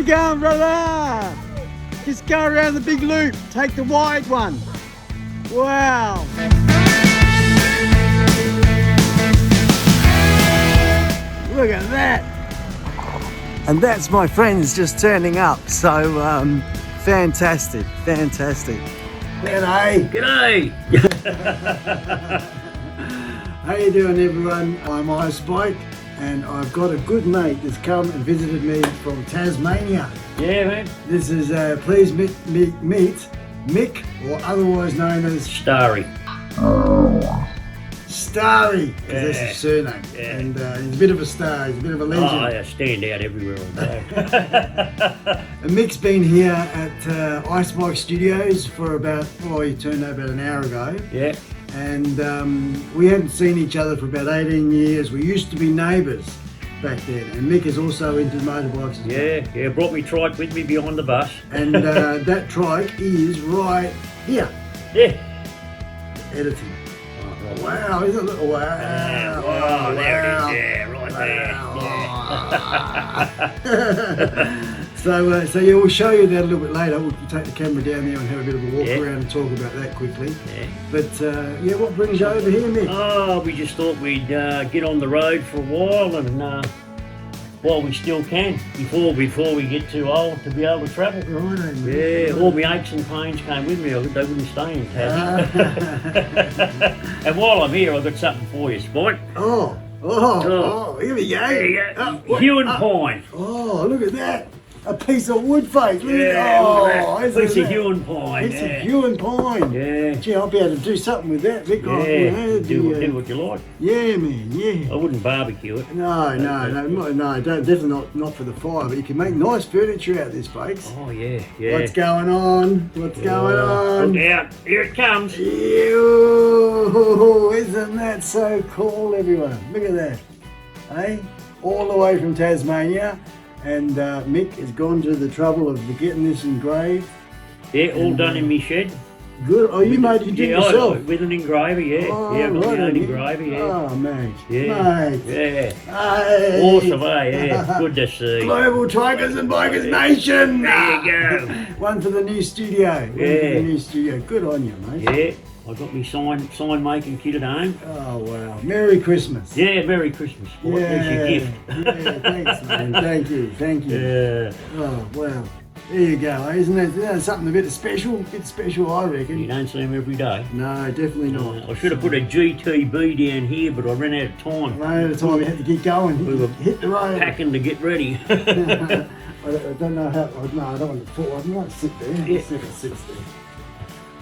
you going, brother? Just go around the big loop. Take the wide one. Wow. Look at that. And that's my friends just turning up. So fantastic, fantastic. G'day. G'day. How you doing, everyone? I'm iSpike, and I've got a good mate that's come and visited me from Tasmania. Yeah, man. This is please meet Mick, or otherwise known as Starry. Starry, because Yeah. that's his surname. Yeah. And he's a bit of a star. He's a bit of a legend. Oh, I stand out everywhere all day. And Mick's been here at iSpike Studios for about, he turned up about an hour ago. Yeah. And we hadn't seen each other for about 18 years. We used to be neighbours back then. And Mick is also into motorbikes as well. Yeah. Brought me Trike with me behind the bus. And that Trike is right here. Yeah. Editing. Oh, right. Wow, isn't it? Wow. Wow, there it is. Yeah, right there. So yeah, we'll show you that a little bit later. We'll take the camera down there and have a bit of a walk Yeah. around and talk about that quickly. Yeah. But yeah, what brings you over here, Mick? Oh, we just thought we'd get on the road for a while and while we still can, before we get too old to be able to travel. Right, Yeah, all my aches and pains came with me. They wouldn't stay in Tassie. And while I'm here, I've got something for you, Spike. Oh, here we go. There you go. What? Hue and pine. Oh, look at that. A piece of wood face. Look Yeah, at look that. at that. Isn't Piece of that- hue and pine. It's a Yeah. hue and pine. Yeah. Gee, I'll be able to do something with that, Mick. Yeah. Do what you like. Yeah, man, yeah. I wouldn't barbecue it. No, definitely not for the fire, but you can make nice furniture out of this, folks. Oh yeah. What's going on? What's going on? Look out! Here it comes. Ew, isn't that so cool, everyone? Look at that. Hey, all the way from Tasmania, and Mick has gone to the trouble of getting this engraved. Yeah, all done in my shed. Good. Oh, you did it yourself? With an engraver, yeah. Oh, Yeah, I've got my right own on, engraver, yeah. Oh, mate. Yeah. Mate. Yeah. Hey. Awesome, eh? Yeah. Good to see. Global Trikers and Bikers Nation. There you go. One for the new studio. One for the new studio. Good on you, mate. Yeah. I got my sign making kit at home. Oh, wow. Merry Christmas. Yeah, Merry Christmas. Yeah. There's your gift. Yeah, thanks, man. Thank you. Yeah. Oh, wow. There you go. Isn't that something a bit special? A bit special, I reckon. You don't see them every day. No, definitely not. I should have put a GTB down here, but I ran out of time. Right at the time we had to get going. We were hit the road. Packing to get ready. I don't know how. No, I don't want to fall. I might sit there. Yeah. Let's see if it sits there.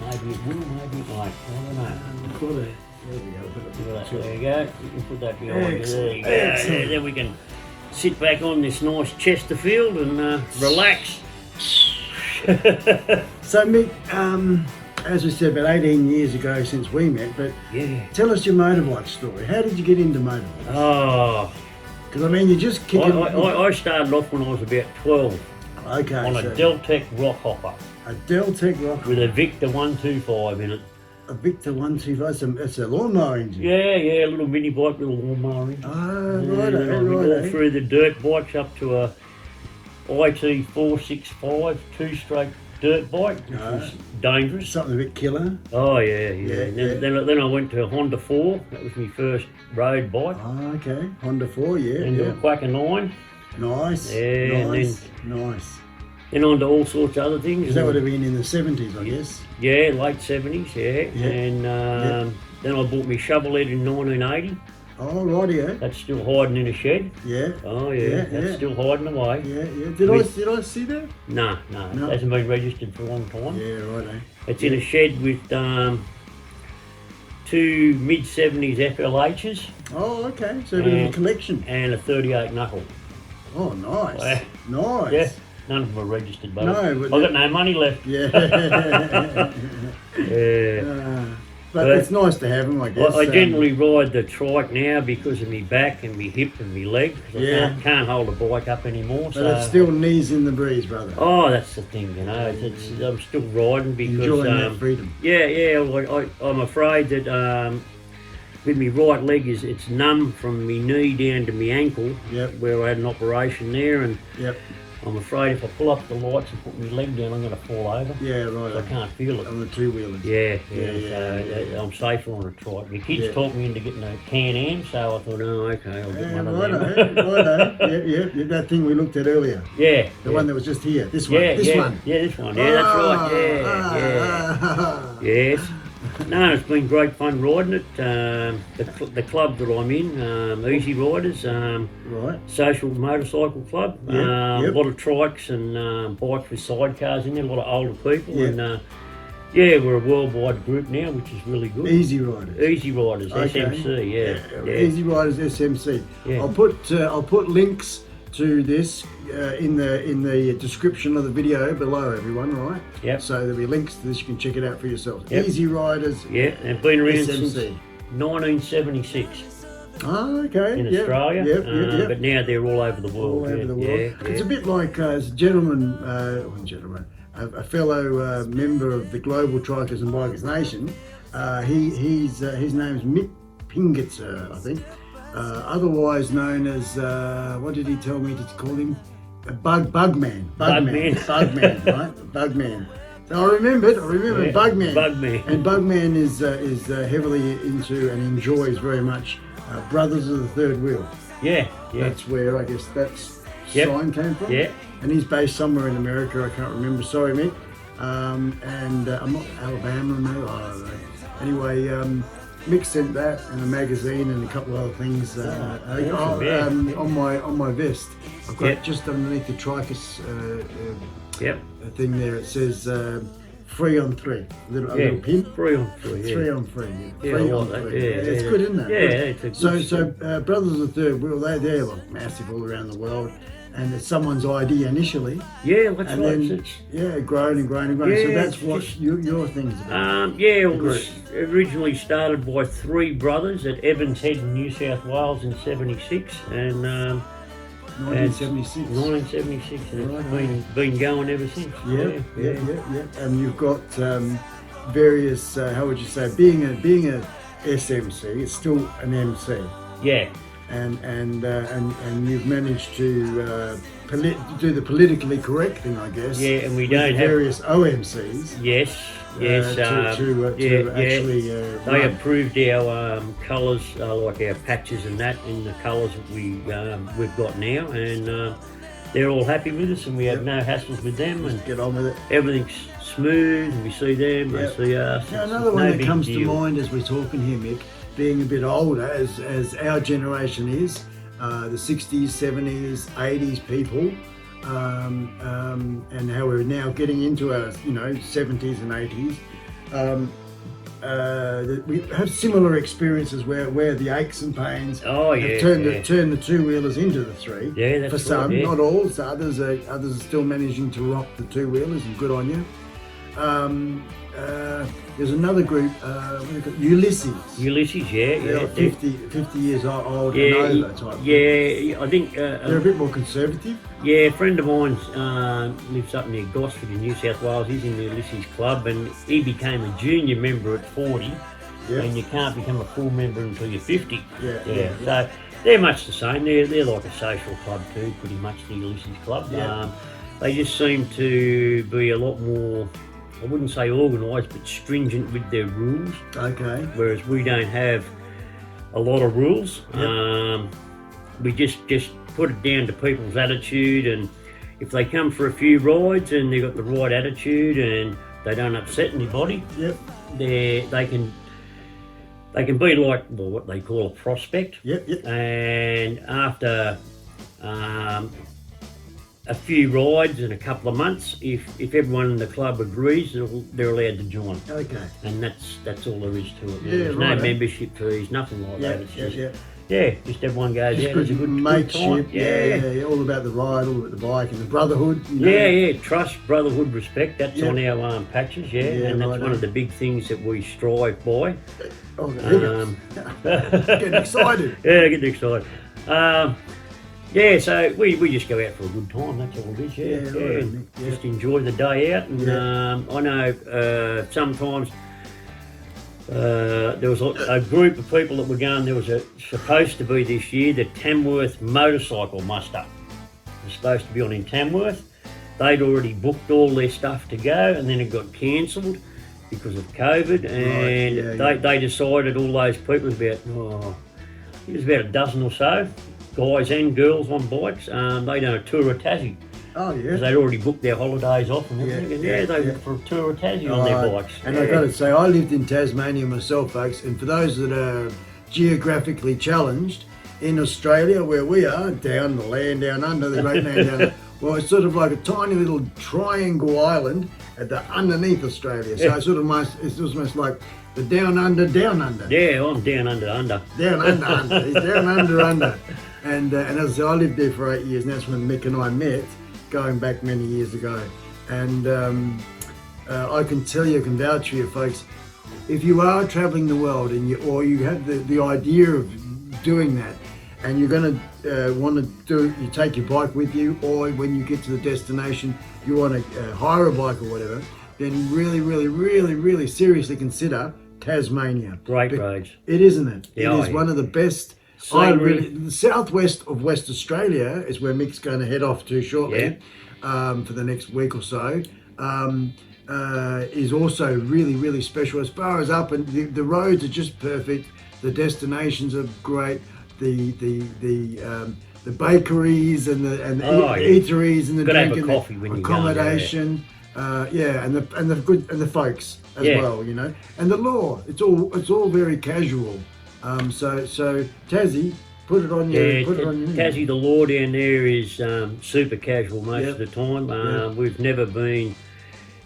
Maybe it will, maybe it won't. I don't know. Got it. There we go. There you go. You can put that behind you. There you go. Excellent. Then we can sit back on this nice Chesterfield and relax. So, Mick, as we said, about 18 years ago since we met, but Yeah. tell us your motorbike story. How did you get into motorbikes? Oh, Because, I mean, you just kicking... I started off when I was about 12 Okay, on a so Deltec rock hopper a Deltec rock with a Victor 125 in it. a Victor 125, that's a lawnmower engine. Yeah, a little mini bike, little lawnmower in. Oh, And then I went all right. through the dirt bikes up to a IT 465 two-stroke dirt bike, which was dangerous. Something a bit killer. Oh yeah. Yeah. Then I went to a Honda 4. That was my first road bike. Oh, okay. Honda 4, yeah. And a Quacker 9. Nice. Yeah, Nice. Nice. Then on to all sorts of other things. Because that would have been in the 70s, I guess. Yeah, late 70s. Yeah. Yeah. And then I bought my shovelhead in 1980. Oh, rightio. That's still hiding in a shed. Yeah. Oh yeah, that's still hiding away. Yeah, yeah. Did I see that? No, it hasn't been registered for a long time. Yeah, righto. It's in a shed with two mid-70s FLHs Oh, okay. So a bit of a collection. and a 38 knuckle. Oh, nice. Yeah. Nice. Yeah, none of them are registered, but No, I've but got no money left. Yeah. Yeah. But it's nice to have them, I guess. I generally ride the Trike now because of my back and my hip and my leg. 'Cause I can't hold a bike up anymore. But it's still knees in the breeze, brother. Oh, that's the thing, you know. I'm still riding because Enjoying that freedom. I'm afraid that with my right leg it's numb from my knee down to my ankle. Yep. Where I had an operation there, and Yep. I'm afraid if I pull up the lights and put my leg down, I'm going to fall over. Yeah, right. I can't feel it. On the two-wheelers. So I'm safer on a trike. The kids talked me into getting a Can-Am, so I thought, oh, okay, I'll get one of them. Righto. Yeah, that thing we looked at earlier. Yeah. The one that was just here. This one. Yeah, this one. Yeah, this one. Yeah, that's right. Yes. No, it's been great fun riding it. The club that I'm in, EasyRiders, Right. social motorcycle club. A lot of trikes and bikes with sidecars in there, a lot of older people. And we're a worldwide group now, which is really good. EasyRiders. EasyRiders, Okay. SMC, yeah. EasyRiders SMC. Yeah. I'll put links to this in the description of the video below, everyone, right? Yep. So there'll be links to this, you can check it out for yourself. Yep. EasyRiders. Yeah, they've been around SMC. since 1976 Oh, okay. in Australia, Yep. but now they're all over the world. All over the world. Yeah. It's a bit like a gentleman, a fellow member of the Global Trikers and Bikers Nation. His name's Mick Pingitzer, I think. Otherwise known as, what did he tell me to call him? Bugman, right? Bugman. So I remembered Bugman. Bugman. And Bugman is heavily into and enjoys very much Brothers of the Third Wheel. Yeah. That's where I guess that's sign came from. Yeah. And he's based somewhere in America, I can't remember, sorry Mick. I'm not Alabama, no, I don't know. Anyway, Mick sent that and a magazine and a couple of other things on my vest. I've got just underneath the Trikers thing there. It says 3 on 3. A little pin. 3 on 3. 3 on 3. Yeah, 3 I on like 3. that. Yeah, It's good, isn't it? Yeah, it's a good So Brothers of the Third Wheel, they're like massive all around the world. And it's someone's idea initially. Yeah, that's and right. Then, grown and grown and grown. Yeah, so that's what your thing's about. It was originally started by 3 brothers at Evans Head in New South Wales in '76, and 1976. 1976, and it's been going ever since. Yeah. And you've got various. How would you say? Being a SMC, it's still an MC. Yeah. And you've managed to do the politically correct thing, I guess. Yeah, and we don't have various OMCs. Yes. Actually, they approved our colours, like our patches and that, in the colours that we've got now, and they're all happy with us, and we have no hassles with them. Just and get on with it. Everything's smooth, and we see them, they see us. Now, another one that comes to mind as we're talking here, Mick, being a bit older, as our generation is, the 60s, 70s, 80s people, and how we're now getting into our 70s and 80s. We have similar experiences where the aches and pains have turned the two-wheelers into the 3. Yeah, that's for some, right, not all. So others are still managing to rock the two-wheelers, and good on you. There's another group, Ulysses. Ulysses, They're 50 years old and over type. Yeah, I think they're a bit more conservative. Yeah, a friend of mine lives up near Gosford in New South Wales. He's in the Ulysses Club, and he became a junior member at 40, and you can't become a full member until you're 50. Yeah. So they're much the same. They're like a social club too, pretty much, the Ulysses Club. Yeah. They just seem to be a lot more, I wouldn't say organised, but stringent with their rules. Okay. Whereas we don't have a lot of rules. Yep. We just put it down to people's attitude, and if they come for a few rides and they've got the right attitude and they don't upset anybody, they can be like what they call a prospect. Yep. And after a few rides in a couple of months, if everyone in the club agrees, they're allowed to join. Okay. And that's all there is to it. Yeah, There's no membership fees, nothing like that. It's just everyone goes out. It's a good mateship. time. Yeah, all about the ride, all about the bike and the brotherhood. Trust, brotherhood, respect. That's on our patches. And that's one of the big things that we strive by. Getting excited. Getting excited. So we just go out for a good time, that's all it is, Just enjoy the day out, and I know sometimes there was a group of people that were going, there was supposed to be this year, the Tamworth Motorcycle Muster. was supposed to be on in Tamworth. They'd already booked all their stuff to go, and then it got cancelled because of COVID, and they decided, all those people, it was about a dozen or so, guys and girls on bikes, they done a tour of Tassie. Oh, yeah. Because they'd already booked their holidays off and everything, and they went for a tour of Tassie on their bikes. And I've got to say, I lived in Tasmania myself, folks, and for those that are geographically challenged, in Australia, where we are, down the land down under, the great land down under, well, it's sort of like a tiny little triangle island at the underneath Australia. So it's almost like the down under. Yeah, I'm down under. Down under. He's down under. And as I said, I lived there for 8 years, and that's when Mick and I met, going back many years ago. And I can tell you, I can vouch for you, folks, if you are traveling the world and you have the idea of doing that, and you're going to want to you take your bike with you, or when you get to the destination you want to hire a bike or whatever, then really seriously consider Tasmania. Great roads. It isn't it? Yeah, it is one of the best. The southwest of West Australia is where Mick's going to head off to shortly, for the next week or so. Is also really special as far as up, and the roads are just perfect. The destinations are great. The bakeries and the eateries and the drink and coffee when accommodation, and the folks as well, you know, and the law. It's all very casual. So Tassie, put it on your. Tassie, the law down there is super casual most of the time. We've never been.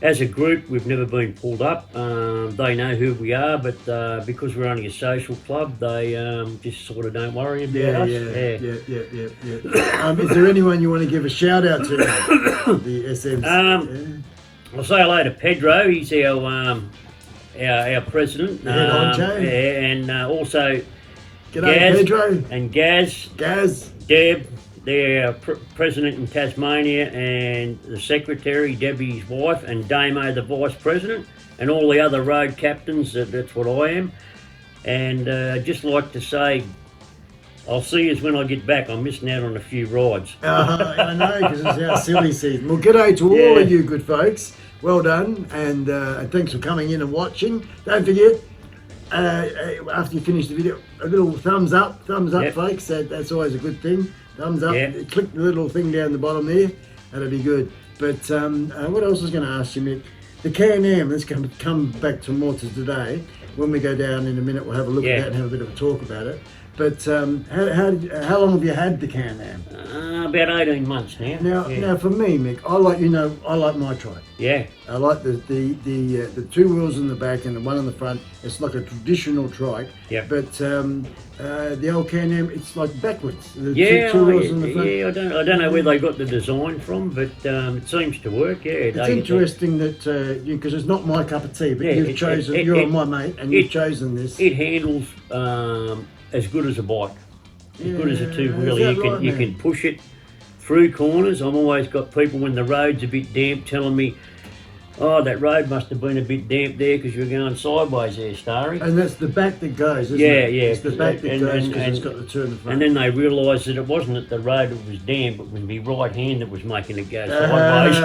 As a group, we've never been pulled up. They know who we are, but because we're only a social club, they just sort of don't worry about us. Is there anyone you want to give a shout out to? The SMs. I'll say hello to Pedro. He's our president. And also G'day, Gaz, Pedro. And Gaz, Deb. They're president in Tasmania, and the secretary, Debbie's wife, and Damo, the vice president, and all the other road captains. That's what I am. And just like to say, I'll see you when I get back. I'm missing out on a few rides. I know, because it's our silly season. Well, g'day to all of you good folks. Well done, and thanks for coming in and watching. Don't forget, after you finish the video, a little thumbs up, folks. That's always a good thing. Thumbs up, click the little thing down the bottom there, that'll be good. But what else was going to ask you, Mick? The Can-Am, let's come back to more to today. When we go down in a minute, we'll have a look at that and have a bit of a talk about it. But how long have you had the Can-Am? About 18 months now. Now for me, Mick, I like my Trike. Yeah. I like the two wheels in the back and the one in the front. It's like a traditional Trike. Yeah. But the old Can-Am, it's like backwards. The two wheels in the front. Yeah. I don't know where they got the design from, but it seems to work. Yeah. It's interesting that because it's not my cup of tea, but you've chosen. You're my mate, and you've chosen this. It handles as good as a bike. As good as a two-wheeler. You can push it through corners. I've always got people when the road's a bit damp telling me, oh, that road must have been a bit damp there because you're going sideways there, Starry. And that's the back that goes, isn't it? Yeah. It's the back that goes because it's got the two in the front. And then they realised that it wasn't that the road that was damp, it was my right hand that was making it go sideways.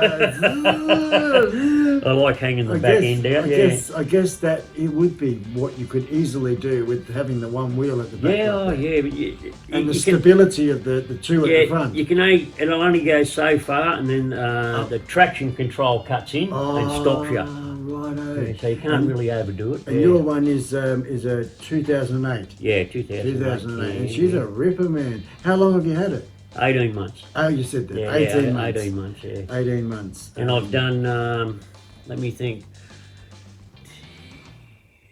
I like hanging the back end out. I guess that it would be what you could easily do with having the one wheel at the back. And the stability of the two at the front. It'll only go so far, and then the traction control cuts in and stops you. Righto. Yeah, so you can't really overdo it. And your one is a 2008. Yeah, 2008. And she's a ripper, man. How long have you had it? 18 months. Oh, you said that. 18 months. 18 months, yeah. 18 months. And I've done, let me think,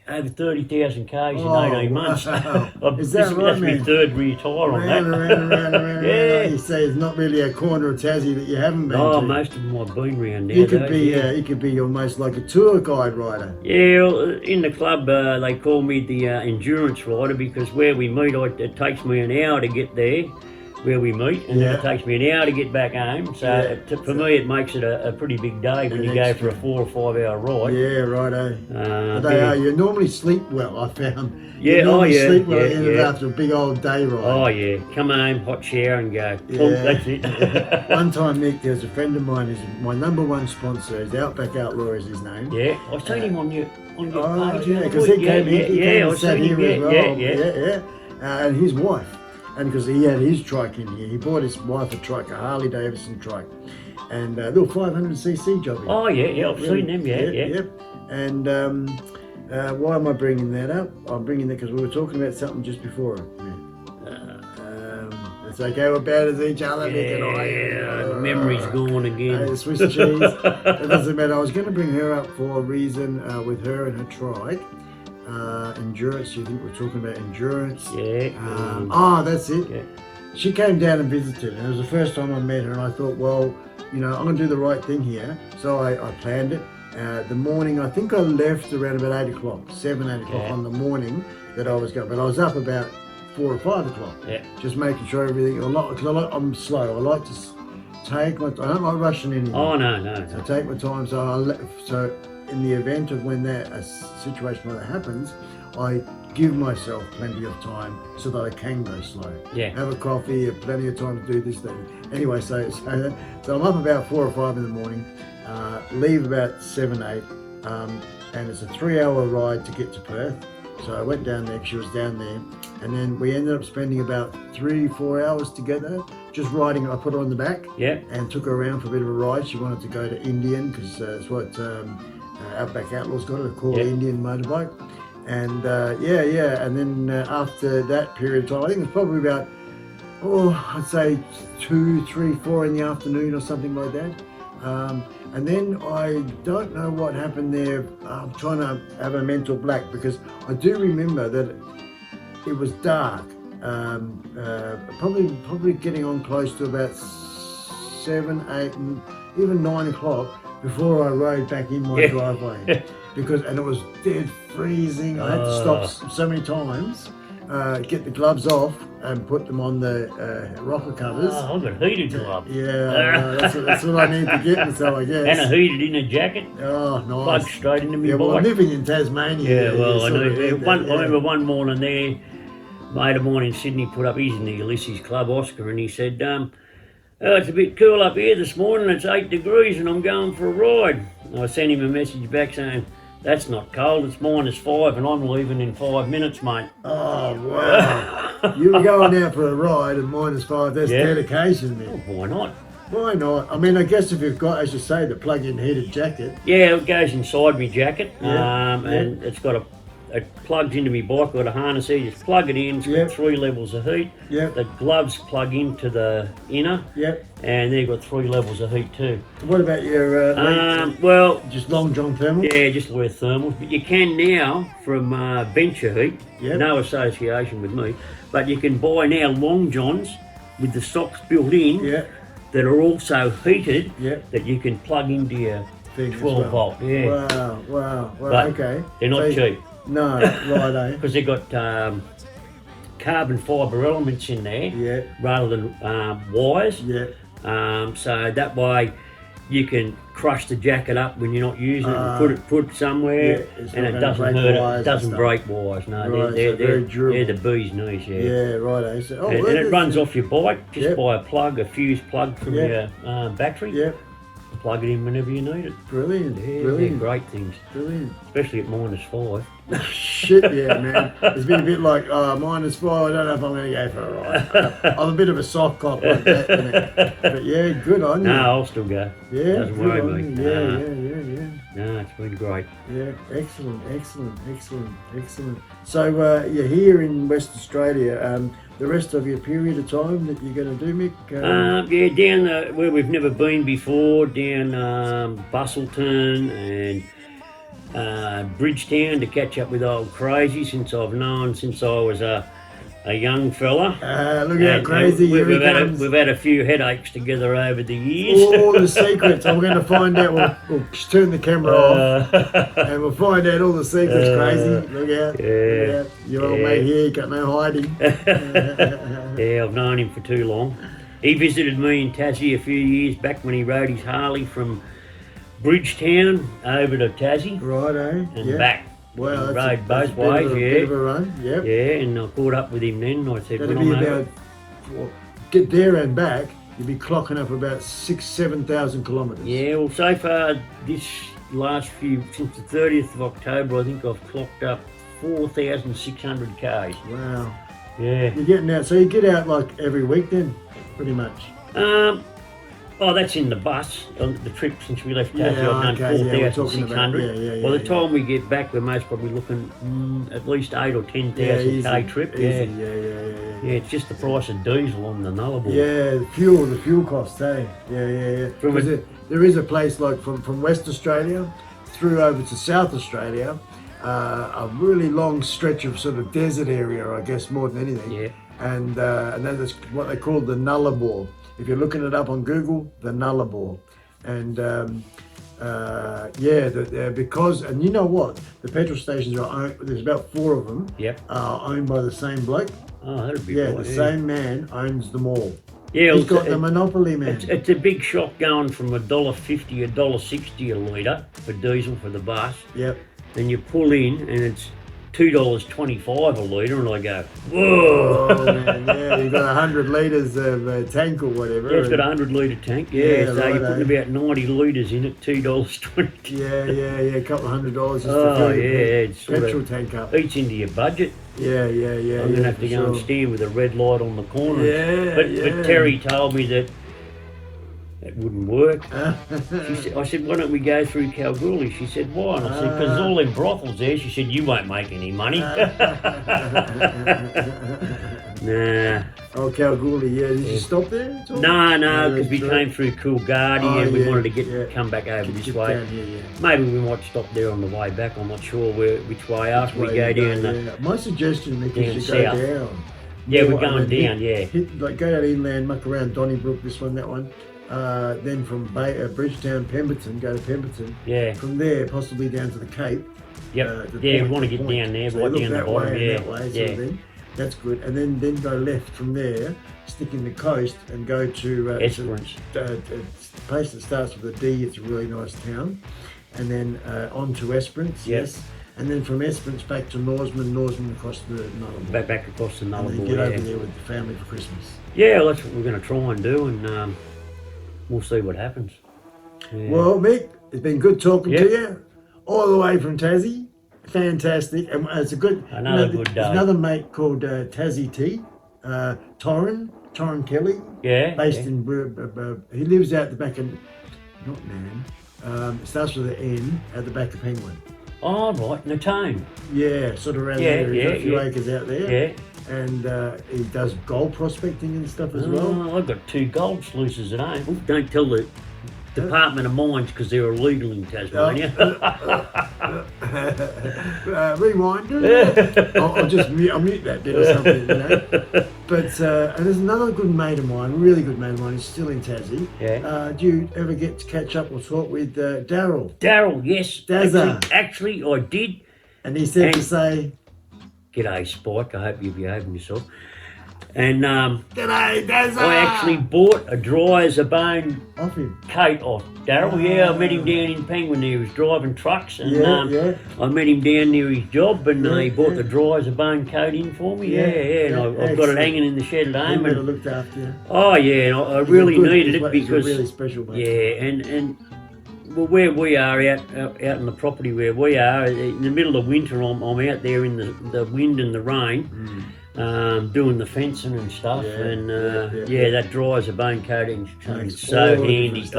over 30,000 Ks in 18 months. Is that right, that's man? my third retire on that. Around. You say it's not really a corner of Tassie that you haven't been to. Oh, most of them I've been round there. You could be almost like a tour guide rider. Yeah, well, in the club they call me the endurance rider because where we meet, it takes me an hour to get there. where we meet, and then it takes me an hour to get back home. So for me, it makes it a pretty big day when you go for a 4 or 5 hour ride. Yeah, righto. But you normally sleep well, I found. Yeah, sleep well after a big old day ride. Oh yeah, come home, hot shower and go. That's it. One time, Nick, there's a friend of mine who's my #1 sponsor. Is Outback Outlaw is his name. Yeah, I've seen him on your page. Yeah, because he came and sat here as well. Yeah. And his wife, and because he had his trike in here, he bought his wife a trike, a Harley Davidson trike, and a little 500cc job. Oh yeah, I've seen them. Yeah. And why am I bringing that up? I'm bringing that because we were talking about something just before. It's okay, we're bad as each other, Nick and I. The memory's gone again. Swiss cheese. It doesn't matter. I was going to bring her up for a reason with her and her trike. Endurance, you think we're talking about endurance? Yeah. That's it. Yeah. She came down and visited, and it was the first time I met her, and I thought, well, I'm going to do the right thing here. So I planned it. The morning, I think I left around about 8 o'clock, 8 o'clock on the morning that I was going, but I was up about 4 or 5 o'clock. Yeah. Just making sure everything, because I'm slow. I like to take my time. I don't like rushing anything. Oh, no. So I take my time. So in the event of when a situation like that happens, I give myself plenty of time so that I can go slow. Yeah. Have a coffee, have plenty of time to do this thing. Anyway, so I'm up about 4 or 5 in the morning, leave about 7, 8, and it's a 3-hour ride to get to Perth. So I went down there, she was down there, and then we ended up spending about 3-4 hours together, just riding. I put her on the back, and took her around for a bit of a ride. She wanted to go to Indian, because that's what Outback Outlaw's got, a cool Indian motorbike. And and then after that period of time, I think it was probably about, I'd say 2, 3, 4 in the afternoon or something like that. And then I don't know what happened there. I'm trying to have a mental blank, because I do remember that it was dark, probably getting on close to about 7, 8, and even 9 o'clock before I rode back in my driveway. And it was dead freezing. I had to stop so many times, get the gloves off and put them on the rocker covers. Oh, I've got heated gloves. Yeah, that's what I need to get myself, I guess. And a heated inner jacket. Oh, nice. Plug straight into me bike. Well, I'm living in Tasmania. Yeah, well, I know. I remember one morning there, mate of mine in Sydney put up, he's in the Ulysses Club, Oscar, and he said, it's a bit cool up here this morning, it's 8 degrees and I'm going for a ride. And I sent him a message back saying, that's not cold, it's -5 and I'm leaving in 5 minutes, mate. Oh, wow. You were going out for a ride and -5, that's dedication, man. Oh, why not? Why not? I mean, I guess if you've got, as you say, the plug-in heated jacket. Yeah, it goes inside my jacket, and it's got it plugs into my bike, I've got a harness here, just plug it in, it's got 3 levels of heat. The gloves plug into the inner, and they've got 3 levels of heat too. What about your well, just long john thermals? Yeah, just wear thermals, but you can now from Venture Heat, no association with me, but you can buy now long johns with the socks built in that are also heated that you can plug into your 12 volt. Yeah. Wow, but okay. They're not cheap. No, righto. Because they've got carbon fibre elements in there rather than wires. So that way you can crush the jacket up when you're not using it and put it somewhere, and it doesn't hurt it. It doesn't break wires. No, right, they're very durable. They're the bee's knees. Yeah, righto. So, and it runs off your bike just by a plug, a fuse plug from your battery. Plug it in whenever you need it. Brilliant. They're great things. Brilliant. Especially at -5. Shit, yeah, man. It's been a bit like, -5, I don't know if I'm going to go for a ride. I'm a bit of a soft cop like that, but yeah, good on you. No, I'll still go. Yeah, doesn't worry me. Yeah. No, it's been great. Yeah, excellent. So you're here in West Australia. The rest of your period of time that you're going to do, Mick? Down where we've never been before, down Bustleton and Bridgetown to catch up with old Crazy, since I've known since I was a a young fella. Look how crazy we've he comes. we've had a few headaches together over the years. All the secrets. I'm going to find out. We'll turn the camera off and we'll find out all the secrets. Crazy. Look out. Yeah. Look out. Your old mate here, got no hiding. Yeah, I've known him for too long. He visited me in Tassie a few years back when he rode his Harley from Bridgetown over to Tassie. Righto. And back. Well, rode both ways, bit of a run. Yep. Yeah, and I caught up with him then. I said, that'd be about, get there and back, you'd be clocking up about 7,000 kilometres. Yeah, well, so far this last since the 30th of October, I think I've clocked up 4,600 Ks. Wow. Yeah. You're getting out, so you get out like every week then, pretty much. Oh, that's in the bus. On the trip since we left Tassie, I've done 4,600. By the time we get back, we're most probably looking at least 8,000 or 10,000 K trip. Yeah, it's just the price of diesel on the Nullarbor. Yeah, the fuel costs, eh? Yeah. There is a place like from West Australia through over to South Australia, a really long stretch of sort of desert area, I guess, more than anything. Yeah. And then there's what they call the Nullarbor. If you're looking it up on Google, the Nullarbor. And because, and you know what? The petrol stations are owned, there's about 4 of them, owned by the same bloke. Oh, that'd be the same man owns them all. Yeah, he's got the monopoly, man. It's a big shock going from $1.50, $1.60 a litre for diesel for the bus. Yep. Then you pull in and it's $2.25 a litre, and I go, whoa! Oh man, yeah, you've got 100 litres of tank or whatever. Yeah, it's got a 100 litre tank. Yeah, so you're putting about 90 litres in it, $2.20. Yeah, a couple of $100 just to fill your petrol tank up. Eats into your budget. Yeah. I'm gonna have to go and stand with a red light on the corner. But Terry told me that it wouldn't work. I said, why don't we go through Kalgoorlie? She said, why? And I said, because all them brothels there. She said, you won't make any money. Nah. Oh, Kalgoorlie, yeah. Did you stop there? No, because we came through Coolgardie and we wanted to come back over this way. Down here, Maybe we might stop there on the way back. I'm not sure which way after we go down. My suggestion is you go down. Yeah, we're going down, Go down inland, muck around Donnybrook, this one, that one. Then from Bridgetown, Pemberton, go to Pemberton. Yeah. From there, possibly down to the Cape. Yep. We want to get down there, so right down the bottom. That way, sort of thing. That's good. And then go left from there, stick in the coast, and go to Esperance. A place that starts with a D. It's a really nice town. And then on to Esperance. Yes. And then from Esperance back to Norseman across the Nullarbor. Back across the Nullarbor. And then get over there with the family for Christmas. Yeah, that's what we're going to try and do, and we'll see what happens. Yeah. Well, Mick, it's been good talking to you, all the way from Tassie. Fantastic, and it's a good. Good day. There's another mate called Tassie T, Torrin Kelly. Yeah. Based in. He lives out the back of, not Man. It starts with an N at the back of Penguin. Oh right, Natone. Yeah, sort of around there. He's got a few acres out there. Yeah. And he does gold prospecting and stuff as well. I've got 2 gold sluices at home. Ooh, don't tell the Department of Mines because they're illegal in Tasmania. Rewind. I'll mute that bit or something, But and there's another good mate of mine, really good mate of mine, who's still in Tassie. Yeah. Do you ever get to catch up or talk with Daryl? Daryl, yes. Dazza. Actually, I did. And he said to say, "G'day, Spike. I hope you're behaving yourself." And "G'day, Dazza." I actually bought a dry as a bone off him. coat off Daryl. Yeah, I met him down in Penguin. He was driving trucks, and I met him down near his job, and he bought the dry as a bone coat in for me. And I've got it hanging in the shed at home. And looked after you. Oh yeah, and I really needed it because really special, mate. Yeah, and well, where we are out in the property where we are in the middle of winter, I'm out there in the wind and the rain. Doing the fencing and stuff, that dry as a bone coating is so handy. It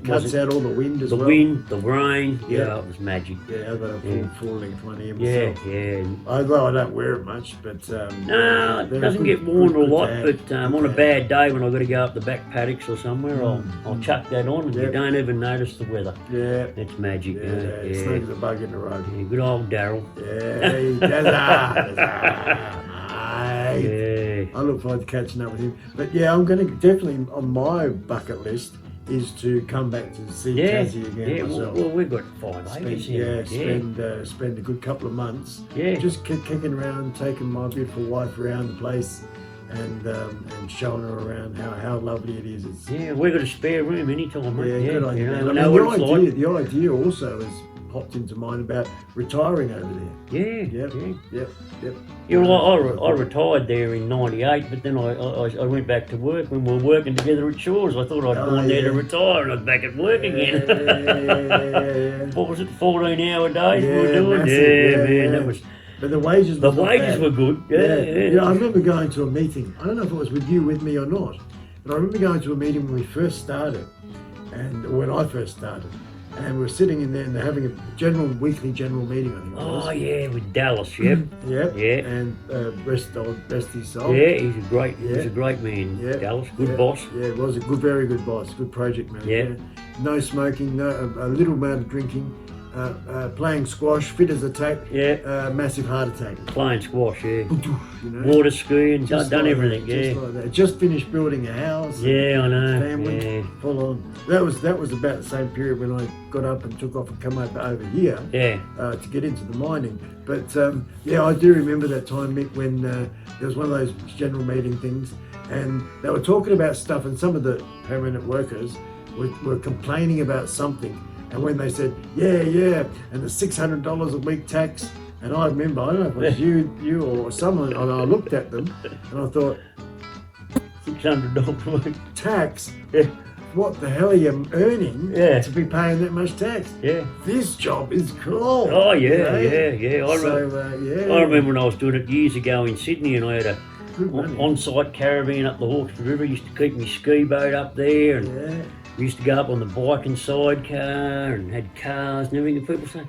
cuts out all the wind as well. The wind, the rain, it was magic. Yeah, I've got a full length one here myself. Yeah. Although I don't wear it much, but no, it doesn't get worn a lot. But on a bad day when I've got to go up the back paddocks or somewhere, I'll chuck that on, and you don't even notice the weather. Yeah, it's magic. It's like the bug in the rug. Yeah, good old Daryl. Yeah, 8th. I look forward to catching up with him. But yeah, I'm going to definitely on my bucket list is to come back to see Tassie again myself. Well, we've got 5 acres here. Spend a good couple of months. Yeah. Just kicking around, taking my beautiful wife around the place, and showing her around how lovely it is. We've got a spare room anytime, mate. Yeah, good idea. You know, the idea also has popped into mind about retiring over there. Yep. Yeah, well, I retired there in '98, but then I went back to work when we were working together at Shores. I thought I'd gone there to retire, and I was back at work again. Yeah. What was it, 14-hour days we were doing? Massive, That was. But the wages were good. Yeah. I remember going to a meeting. I don't know if it was with me or not, but I remember going to a meeting when we first started, and when I first started. And we're sitting in there and they're having a weekly general meeting, I think it was. Oh yeah, with Dallas, yep. Yep. Yeah. And rest his soul. Yeah, he's a great man, Dallas. Good boss. Yeah, it was a very good boss, good project manager. Yeah. No smoking, a little amount of drinking, playing squash, fit as a tack, massive heart attack. Playing squash, yeah. You know? Water skiing, done everything, Just like that. Just finished building a house. Yeah, I know. Family, full on. That was about the same period when I got up and took off and come over here. Yeah. To get into the mining. But I do remember that time, Mick, when there was one of those general meeting things, and they were talking about stuff, and some of the permanent workers were complaining about something. And when they said, and the $600 a week tax, and I remember, I don't know if it was you or someone, and I looked at them, and I thought, $600 a week tax? What the hell are you earning to be paying that much tax? Yeah. This job is cool. Oh, yeah. I remember when I was doing it years ago in Sydney, and I had a on-site caravan up the Hawkesbury River. Used to keep my ski boat up there, and we used to go up on the bike and sidecar and had cars and everything. And people say,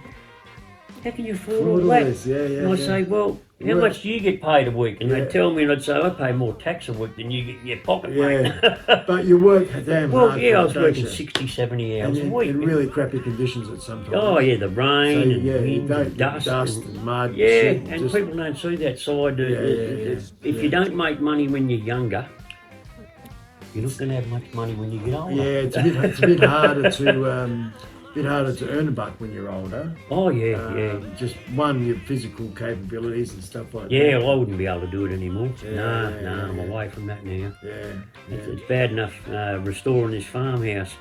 how can you afford all that? And I say, well, how much do you get paid a week? And they'd tell me, and I'd say, I pay more tax a week than you get in your pocket, mate. But you work damn hard. Well, I was working 60, 70 hours a week. In really crappy conditions at some time. Oh, yeah, the rain and wind and dust and mud. Yeah, and people don't see that side. If you don't make money when you're younger, you're not going to have much money when you get older. Yeah, it's a bit harder to earn a buck when you're older. Oh yeah. Just your physical capabilities and stuff like that. Yeah, well, I wouldn't be able to do it anymore. I'm away from that now. It's bad enough restoring this farmhouse.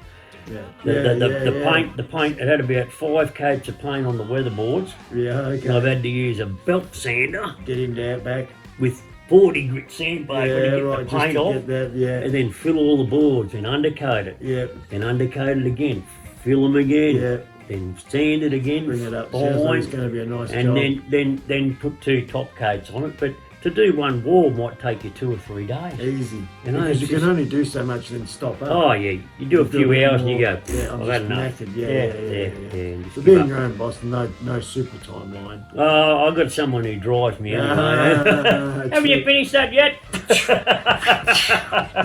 The paint. It had about 5 coats of paint on the weatherboards. Yeah, okay. And I've had to use a belt sander. Get him down back with 40 grit sandpaper to get the paint off, and then fill all the boards and undercoat it, and undercoat it again, fill them again, then sand it again, bring it up. Sounds like it's going to be a nice and job. then put 2 top coats on it. But to do one wall might take you 2 or 3 days. Easy, because you can only do so much, then stop up. Oh yeah, you do a few hours and you go. I'm I've had enough. Knackered. So being your own boss, no super timeline. Oh, I've got someone who drives me. Haven't you finished that yet?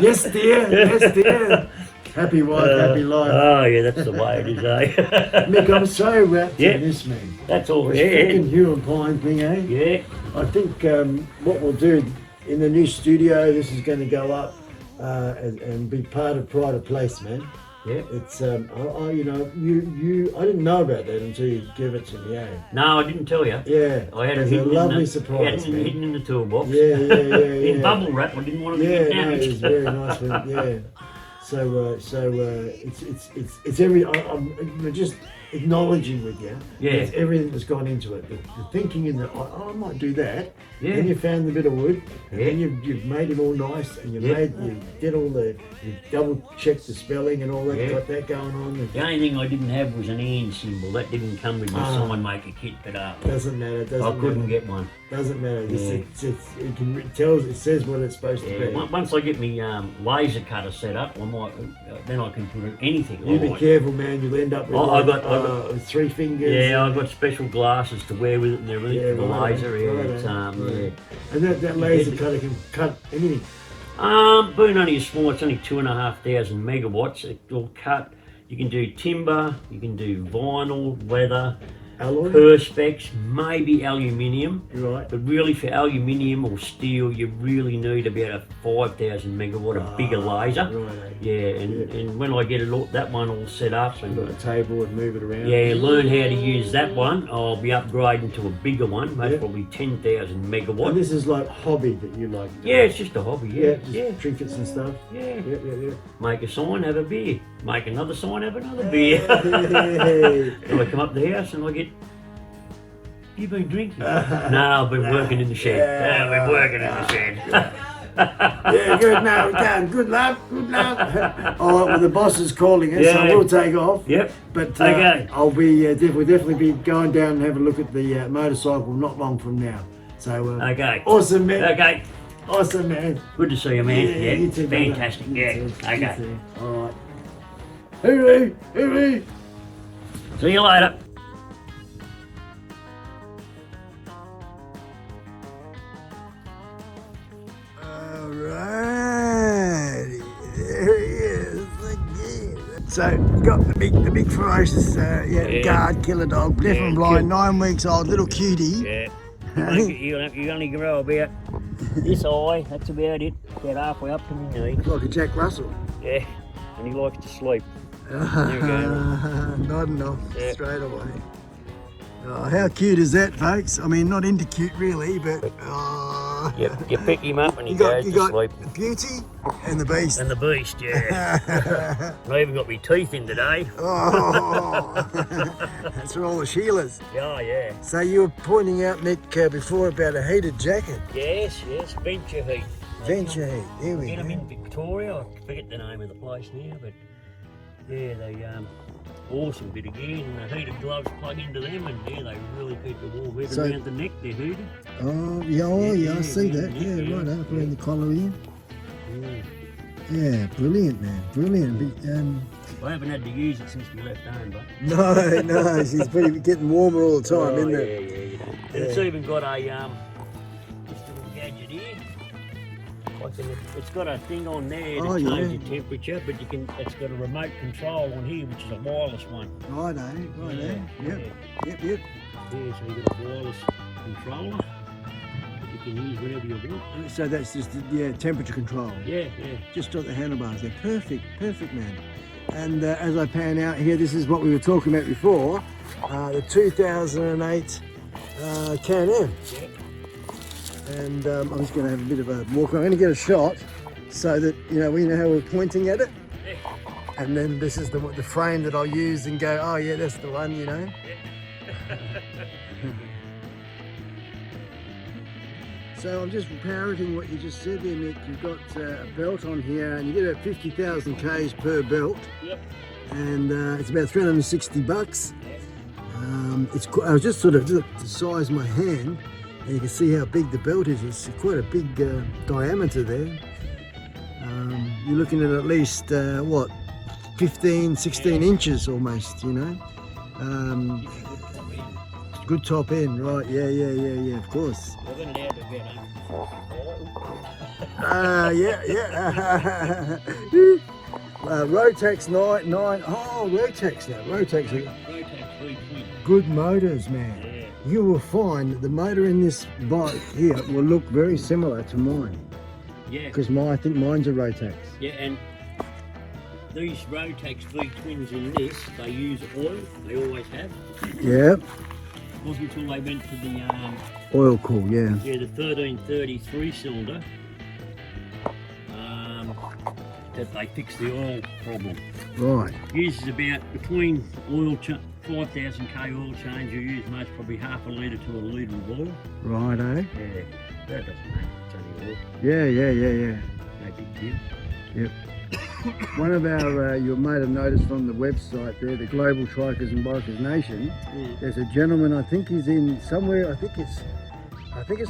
Yes, dear. Happy wife, happy life. Oh yeah, that's the way it is, eh? Mick, I'm so wrapped in this, man. That's all. This freaking Hugh and Pine thing, eh? Yeah. I think what we'll do in the new studio, this is going to go up and be part of Pride of Place, man. Yeah. It's I didn't know about that until you gave it to me, eh? No, I didn't tell you. Yeah. I had it a lovely surprise, man. Hidden in the toolbox. Yeah. In bubble wrap. I didn't want to get damaged. It was very nice, man. Yeah. So it's every. I'm just acknowledging with you. Yeah. Everything that's gone into it. The thinking in the I might do that. Yeah. Then you found the bit of wood, and then you've made it all nice, and you did all you double checked the spelling and all that. Got that going on. The only thing I didn't have was an and symbol. That didn't come with my sign maker kit, but doesn't matter. I couldn't get one. Doesn't matter. Yeah. It says what it's supposed to be. Once I get my laser cutter set up, then I can put anything. You be careful, man. You'll end up with I got 3 fingers. Yeah, I've got special glasses to wear with it and everything for the laser. And that laser cutter can cut anything. Being only small, it's only 2,500 megawatts. It will cut. You can do timber, you can do vinyl, leather, Alloy? Perspex, maybe aluminium. Right. But really for aluminium or steel, you really need about a 5,000 megawatt, a bigger laser. Right. Yeah, and when I get it all, that one all set up and Got a table and move it around. yeah, learn how to use that one, I'll be upgrading to a bigger one, most probably 10,000 megawatt. And this is like hobby that you like? Yeah, it's just a hobby, yeah. Just trinkets and stuff? Yeah. Yeah. Make a sign, have a beer. Make another sign, have another beer. Hey. And I come up the house and I get, you been drinking? No, I've been working in the shed. Yeah, I've been working in the shed. Yeah, good. Now we're done. Good luck. All right, well, the boss is calling us, so we'll take off. Yep. But okay. I'll be definitely be going down and have a look at the motorcycle not long from now. So okay. Awesome, man. Okay. Awesome, man. Good to see you, man. Yeah, you too, fantastic. brother. Yeah. You Okay. too. All right. Hooray! See you later. All right. There he is again. So got the big ferocious guard killer dog, deaf and blind, 9 weeks old, little cutie. Yeah. You only grow about this high, that's about it. About halfway up to my knee. Like a Jack Russell. Yeah. And he likes to sleep. There you go. Nodding off straight away. Oh, how cute is that, folks? I mean, not into cute really, but You pick him up and he goes to sleep. The beauty and the beast. And the beast, yeah. I even got my teeth in today. Oh, that's for all the Sheilas. Yeah. So you were pointing out, Nick, before about a heated jacket. Yes, Venture Heat. Venture Heat, here we Get them go. in Victoria. I forget the name of the place now, but yeah, they awesome bit of gear, and the heated gloves plug into them, and yeah, they really keep the warm head around the neck. They're heated. Oh, yeah, I see that. Yeah, right up around the collar in. Yeah, brilliant, man, brilliant. I haven't had to use it since we left home, but No, she's pretty getting warmer all the time, isn't it? Yeah. And it's even got a this little gadget here. It's got a thing on there to change the temperature, but it's got a remote control on here, which is a wireless one. Righto. Yep. Yeah, so you've got a wireless controller that you can use whenever you want. So that's just temperature control. Yeah. Just on the handlebars there. Perfect, man. And as I pan out here, this is what we were talking about before, the 2008 Can-Am. Yeah. And I'm just going to have a bit of a walk. I'm going to get a shot so that we know how we're pointing at it. Yeah. And then this is the frame that I'll use and go, oh yeah, that's the one, Yeah. So I'm just parroting what you just said there, Nick. You've got a belt on here, and you get about 50,000 Ks per belt. Yep. And it's about $360. Yes. I was just sort of to size my hand, and you can see how big the belt is. It's quite a big diameter there. You're looking at least 15, 16 inches almost, Good top end, right? Yeah, of course. We're going to have to get Rotax 9. Oh, Rotax now. Rotax. Rotax 320. Good motors, man. Yeah. You will find that the motor in this bike here will look very similar to mine. Yeah. Because I think mine's a Rotax. Yeah, and these Rotax V-twins in this, they use oil. They always have. Yeah. It wasn't until they went to the Oil cool, yeah. the 1333 cylinder that they fixed the oil problem. Right. Uses about between 5,000 K oil change, you use most probably half a litre to a litre of oil. Righto. Yeah, that doesn't matter, it's only oil. Yeah. No big deal. Yep. One of our, you might have noticed on the website there, the Global Trikers and Bikers Nation, there's a gentleman, I think he's in somewhere, I think it's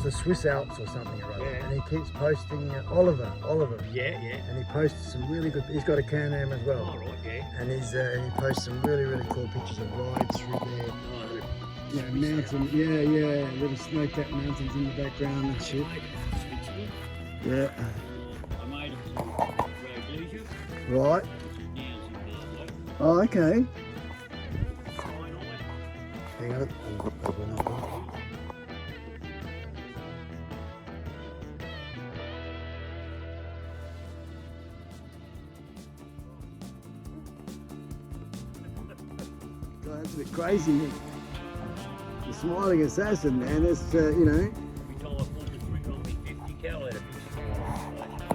the Swiss Alps or something or other, and he keeps posting, Oliver. Yeah. And he posts some really good, he's got a Can-Am as well. Oh, right, yeah. And he posts some really cool pictures of rides through there. Oh, Mountain, little snow-capped mountains in the background and shit. Yeah. I made it some road leisure. Right. Now it's in Oh, okay. Hang on. God, that's a bit crazy, Nick. The smiling assassin, man. It's, you know. Every time I pull the trigger on me 50 cal out of this.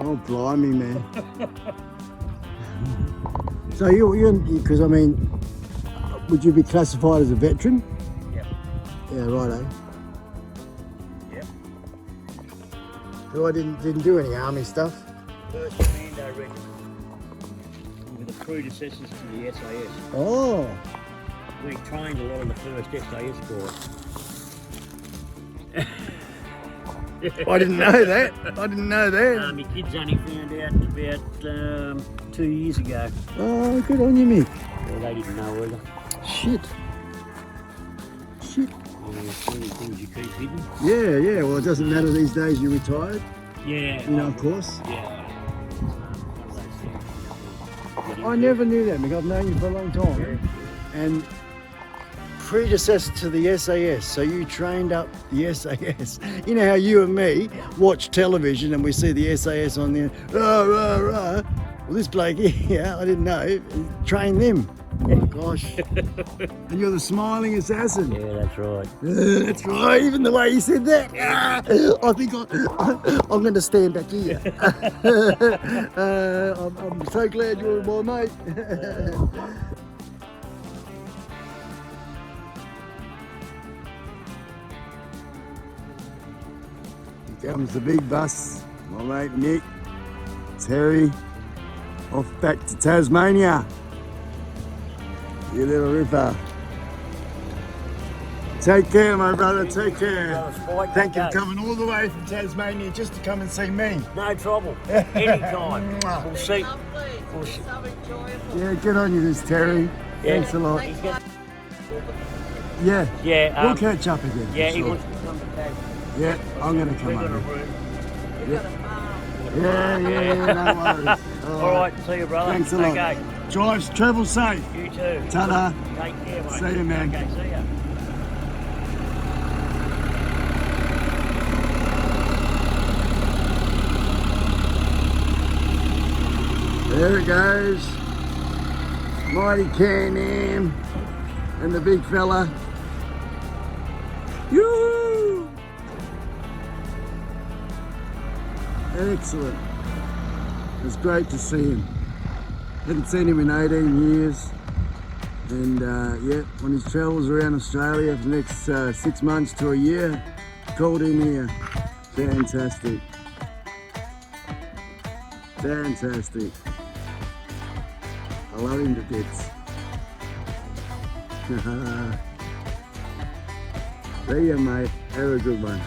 Oh, blimey, man. So you're, because I mean, would you be classified as a veteran? Yep. Yeah, righto. Yep. So I didn't do any army stuff. First Commando Regiment. We were the predecessors to the SAS. Oh. We trained a lot of the first SAS guys. I didn't know that. I didn't know that. My kids only found out about 2 years ago. Oh, good on you, Mick. Well, they didn't know either. Shit. Shit. Yeah, so many things you keep hidden. Yeah, yeah. Well, it doesn't matter these days. You're retired. Yeah. You know, of course. Yeah. One of those things. I never knew that, Mick. I've known you for a long time. Yeah. And predecessor to the SAS, so you trained up the SAS. You know how you and me watch television and we see the SAS on there, rah, rah, rah. Well, this bloke here, I didn't know, trained them. Oh my gosh. And you're the smiling assassin. Yeah, that's right. That's right, even the way you said that. I think I'm going to stand back here. I'm so glad you're my mate. Here comes the big bus. My mate Nick, Terry, off back to Tasmania. You little ripper. Take care, my brother, take care. Thank you for coming all the way from Tasmania just to come and see me. No trouble. Anytime. We'll see. Lovely. So enjoyable. Yeah, good on you, this Terry. Yeah. Thanks a lot. He's got- Yeah, Yeah. we'll catch up again. for Yeah, he sure. wants to come to Tasmania. Yeah, I'm going to come We've got a over. room. We've got a farm. Yeah, no worries. All right, see you, brother. Thanks a lot. Okay. Drive, travel safe. You too. Ta-da. Take care, mate. See you, man. Okay, see ya. There it goes. Mighty Can-Am and the big fella. Yoo! Excellent. It's great to see him. Hadn't seen him in 18 years. And yeah, on his travels around Australia for the next 6 months to a year, called in here. Fantastic. Fantastic. I love him to bits. See ya, mate. Have a good one.